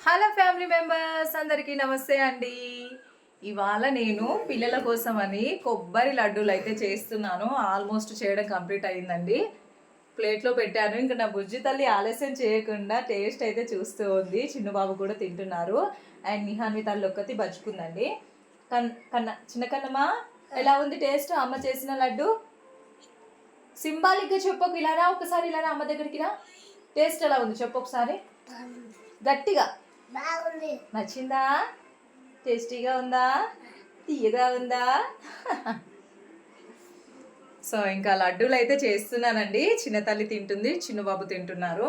Hello family members అందరికీ నమస్తే అండి. ఇవాళ నేను పిల్లల కోసం అని కొబ్బరి లడ్డూలు అయితే చేస్తున్నాను. ఆల్మోస్ట్ చేయడం కంప్లీట్ అయిందండి. ప్లేట్లో పెట్టాను. ఇంకా నా బుజ్జి తల్లి ఆలస్యం చేయకుండా టేస్ట్ అయితే చూస్తూ ఉంది. చిన్నబాబు కూడా తింటున్నారు. అండ్ నిహాన్వి తల్లి ఒక్కటి బచ్చుకుందండి. చిన్న కన్నమ్మ ఎలా ఉంది టేస్ట్ అమ్మ చేసిన లడ్డు? సింబాలిక్గా చెప్పకు, ఇలా రా ఒకసారి, ఇలా రా అమ్మ దగ్గరికి రా. టేస్ట్ ఎలా ఉంది చెప్పు ఒకసారి గట్టిగా. నచ్చిందా? టేస్టీగా ఉందా? తీయగా ఉందా? సో ఇంకా లడ్డూలు అయితే చేస్తున్నానండి. చిన్న తల్లి తింటుంది, చిన్న బాబు తింటున్నారు,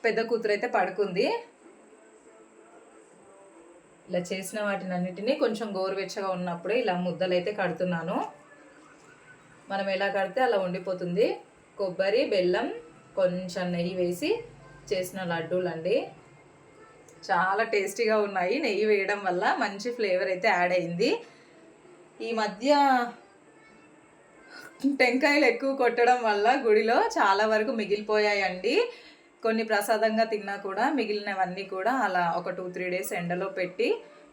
పెద్ద కూతురు అయితే పడుకుంది. ఇలా చేసిన వాటిని అన్నిటినీ కొంచెం గోరువెచ్చగా ఉన్నప్పుడే ఇలా ముద్దలు అయితే కడుతున్నాను. మనం ఎలా కడితే అలా ఉండిపోతుంది. కొబ్బరి, బెల్లం, కొంచెం నెయ్యి వేసి చేసిన లడ్డూలు అండి. చాలా టేస్టీగా ఉన్నాయి. నెయ్యి వేయడం వల్ల మంచి ఫ్లేవర్ అయితే యాడ్ అయింది. ఈ మధ్య టెంకాయలు ఎక్కువ కొట్టడం వల్ల గుడిలో చాలా వరకు మిగిలిపోయాయండి. కొన్ని ప్రసాదంగా తిన్నా కూడా మిగిలినవన్నీ కూడా అలా ఒక 2-3 డేస్ ఎండలో పెట్టి,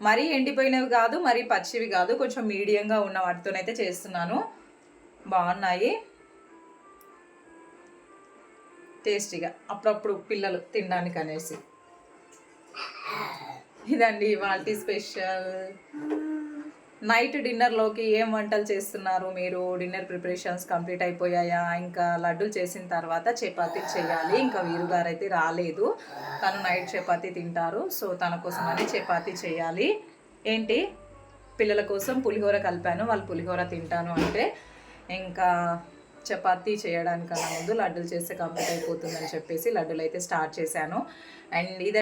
మరీ ఎండిపోయినవి కాదు, మరీ పచ్చివి కాదు, కొంచెం మీడియంగా ఉన్న వాటితోనైతే చేస్తున్నాను. బాగున్నాయి, టేస్టీగా అప్పుడప్పుడు పిల్లలు తినడానికి అనేసి. ఇదండి ఇవాల్టి స్పెషల్. నైట్ డిన్నర్లోకి ఏం వంటలు చేస్తున్నారు మీరు? డిన్నర్ ప్రిపరేషన్స్ కంప్లీట్ అయిపోయాయా? ఇంకా లడ్డూలు చేసిన తర్వాత చపాతీ చేయాలి. ఇంకా వీరుగారు అయితే రాలేదు, తను నైట్ చపాతీ తింటారు. సో తన కోసం అని చపాతీ చేయాలి. ఏంటి పిల్లల కోసం పులిహోర కలిపాను, వాళ్ళు పులిహోర తింటాను అంటే ఇంకా చపాతీ చేయడానికన్నా ముందు లడ్డూలు చేస్తే కంప్లీట్ అయిపోతుందని చెప్పేసి లడ్డూలు అయితే స్టార్ట్ చేశాను. అండ్ ఇదే